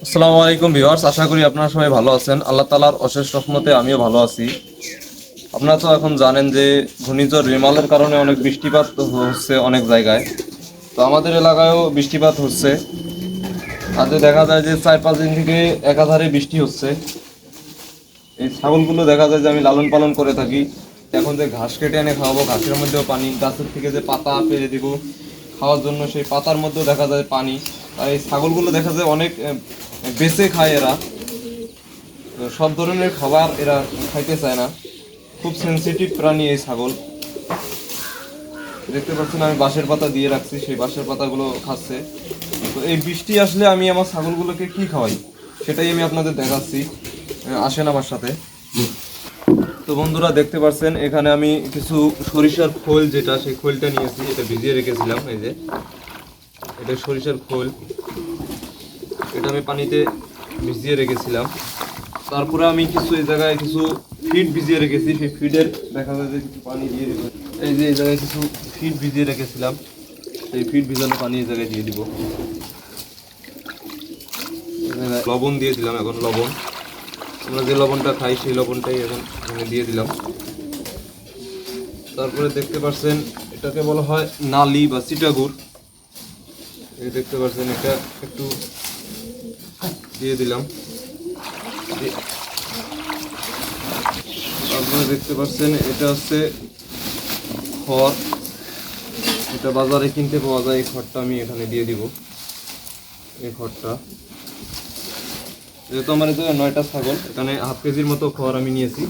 আসসালামু আলাইকুম ভিউয়ার্স, আশা করি আপনারা সবাই ভালো আছেন। আল্লাহ তাআলার অশেষ রহমতে আমিও ভালো আছি। আপনারা তো এখন জানেন যে ঘূর্ণিঝড় রিমালের কারণে অনেক বৃষ্টিপাত হচ্ছে অনেক জায়গায়। তো আমাদের এলাকায়ও বৃষ্টিপাত হচ্ছে। আজ দেখা যায় যে 4-5 দিন থেকে একাধারে বৃষ্টি হচ্ছে। এই ছাগলগুলো দেখা যায় যে আমি লালন পালন করে থাকি। এখন যে ঘাস কেটে এনে খাওয়াবো, ঘাসের মধ্যেও পানি, গাছের থেকে যে পাতা পেড়ে দিব খাওয়ার জন্য, সেই পাতার মধ্যেও দেখা যায় পানি। আর এই ছাগলগুলো দেখা যায় অনেক বেঁচে খায় এরা। সব ধরনের খাবার এরা খাইতে চায় না। খুব সেনসিটিভ প্রাণী এই ছাগল। দেখতে পাচ্ছেন আমি বাঁশের পাতা দিয়ে রাখছি, সেই বাঁশের পাতাগুলো খাচ্ছে। তো এই বৃষ্টি আসলে আমি আমার ছাগলগুলোকে কি খাওয়াই সেটাই আমি আপনাদের দেখাচ্ছি। আসেন আমার সাথে। তো বন্ধুরা দেখতে পাচ্ছেন এখানে আমি কিছু সরিষার খোল, যেটা সেই খোলটা নিয়েছি, এটা ভিজিয়ে রেখেছিলাম। এই যে এটা সরিষার খোল, এটা আমি পানিতে ভিজিয়ে রেখেছিলাম। তারপরে আমি কিছু এই জায়গায় কিছু ফিড ভিজিয়ে রেখেছি, সেই ফিডের দেখা যায় যে কিছু পানি দিয়ে দিব। এই যে এই জায়গায় কিছু ফিড ভিজিয়ে রেখেছিলাম, সেই ফিড ভিজানো পানি এই জায়গায় দিয়ে দিব। লবণ দিয়ে দিলাম, এখন লবণ আমরা যে লবণটা খাই সেই লবণটাই এখন এখানে দিয়ে দিলাম। তারপরে দেখতে পাচ্ছেন এটাকে বলা হয় নালি বা চিটাগুড়। এই দেখতে পাচ্ছেন এটা একটু দিয়ে দিলাম। তারপরে দেখতে পাচ্ছেন এটা হচ্ছে খড়, এটা বাজারে কিনতে পাওয়া যায়। এই খড়টা আমি এখানে দিয়ে দিব। এই খড়টা যেহেতু আমার এটা 9টা ছাগল, এখানে হাফ কেজির মতো খড় আমি নিয়েছি।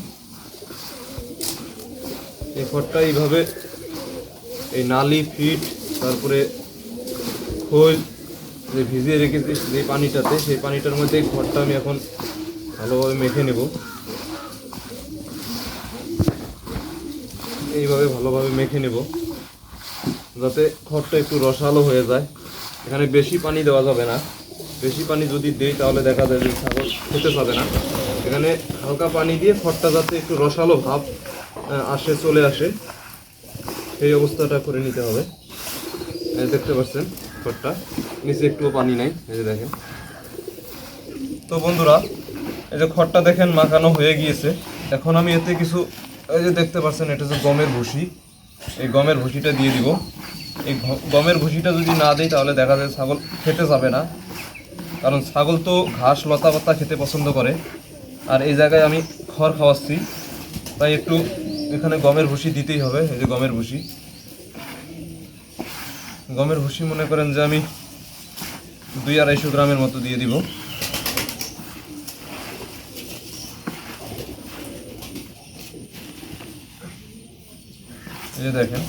এই খড়টা এইভাবে এই নালি ফিট তারপরে খোল যে ভিজিয়ে রেখেছি যে পানিটাতে, সেই পানিটার মধ্যে এই খড়টা আমি এখন ভালোভাবে মেখে নেব। এইভাবে ভালোভাবে মেখে নেব যাতে খড়টা একটু রসালো হয়ে যায়। এখানে বেশি পানি দেওয়া যাবে না, বেশি পানি যদি দেই তাহলে দেখা যায় যে ছাগল খেতে পাবে না। এখানে হালকা পানি দিয়ে খড়টা যাতে একটু রসালো ভাব চলে আসে, সেই অবস্থাটা করে নিতে হবে। দেখতে পাচ্ছেন খড়টা নিচে একটুও পানি নাই, এই যে দেখেন। তো বন্ধুরা এই যে খড়টা দেখেন মাখানো হয়ে গিয়েছে। এখন আমি এতে কিছু, এই যে দেখতে পাচ্ছেন এটা যে গমের ভুসি, এই গমের ভুসিটা দিয়ে দিব। এই গমের ভুসিটা যদি না দিই তাহলে দেখা যায় ছাগল খেতে যাবে না, কারণ ছাগল তো ঘাস লতা পাতা খেতে পছন্দ করে। আর এই জায়গায় আমি খড় খাওয়াচ্ছি, তাই একটু এখানে গমের ভুসি দিতেই হবে। এই যে গমের ভুসি, গমের ভুসি মনে করেন যে আমি 200-250 গ্রামের মতো দিয়ে দিব। এই যে দেখেন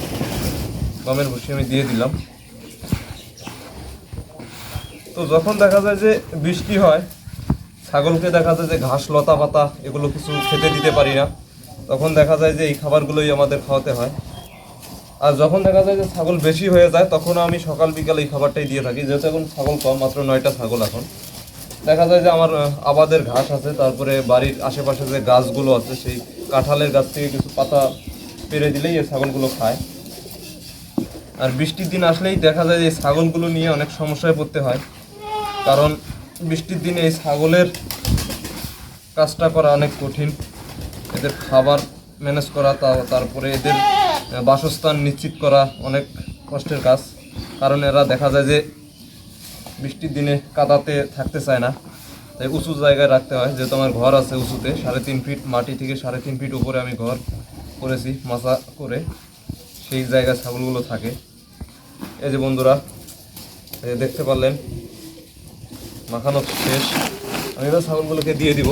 গমের ভুসি আমি দিয়ে দিলাম। তো যখন দেখা যায় যে বৃষ্টি হয়, ছাগলকে দেখা যায় যে ঘাস লতা পাতা এগুলো কিছু খেতে দিতে পারি না, তখন দেখা যায় যে এই খাবারগুলোই আমাদের খাওয়াতে হয়। আর যখন দেখা যায় যে ছাগল বেশি হয়ে যায়, তখন আমি সকাল বিকাল এই খাবারটাই দিয়ে থাকি। যেহেতু এখন ছাগল কম, মাত্র 9টা ছাগল। এখন দেখা যায় যে আমার আবাদের ঘাস আছে, তারপরে বাড়ির আশেপাশে যে গাছগুলো আছে সেই কাঁঠালের গাছ থেকে কিছু পাতা পেরে দিলেই এই ছাগলগুলো খায়। আর বৃষ্টির দিন আসলেই দেখা যায় যে এই ছাগলগুলো নিয়ে অনেক সমস্যায় পড়তে হয়, কারণ বৃষ্টির দিনে এই ছাগলের কাজটা করা অনেক কঠিন। এদের খাবার ম্যানেজ করা, তারপরে এদের বাসস্থান নিশ্চিত করা অনেক কষ্টের কাজ। কারণ এরা দেখা যায় যে বৃষ্টির দিনে কাদাতে থাকতে চায় না, তাই উঁচু জায়গায় রাখতে হয়। যেহেতু আমার ঘর আছে উঁচুতে, 3.5 ফিট মাটি থেকে 3.5 ফিট উপরে আমি ঘর করেছি মাচা করে, সেই জায়গায় ছাগলগুলো থাকে। এই যে বন্ধুরা দেখতে পারলেন মাখানো শেষ, আমি এবার ছাগলগুলোকে দিয়ে দিব।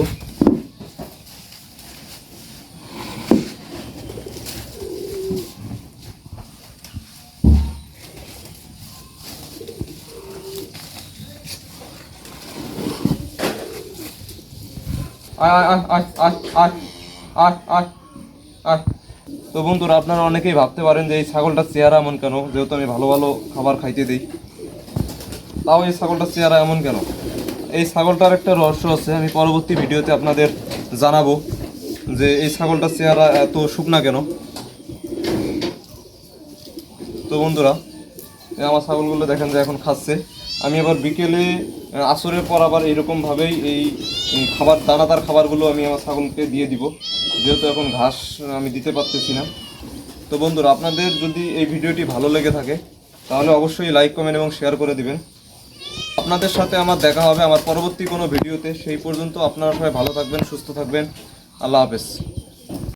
তো বন্ধুরা আপনারা অনেকেই ভাবতে পারেন যে এই ছাগলটার চেহারা এমন কেন, যেহেতু আমি ভালো ভালো খাবার খাইতে দিই, তাও এই ছাগলটার চেহারা এমন কেন। এই ছাগলটার একটা রহস্য আছে, আমি পরবর্তী ভিডিওতে আপনাদের জানাবো যে এই ছাগলটার চেহারা এত শুকনা কেন। তো বন্ধুরা আমার ছাগলগুলো দেখেন যে এখন খাচ্ছে। আমি আবার বিকেলে আসরের পর আবার এইরকমভাবেই এই খাবার দানাদার খাবারগুলো আমি আমার ছাগলকে দিয়ে দিব, যেহেতু এখন ঘাস আমি দিতে পারতেছি না। তো বন্ধুরা, আপনাদের যদি এই ভিডিওটি ভালো লেগে থাকে তাহলে অবশ্যই লাইক, কমেন্ট এবং শেয়ার করে দিবেন। আপনাদের সাথে আমার দেখা হবে আমার পরবর্তী কোনো ভিডিওতে। সেই পর্যন্ত আপনারা সবাই ভালো থাকবেন, সুস্থ থাকবেন। আল্লাহ হাফেজ।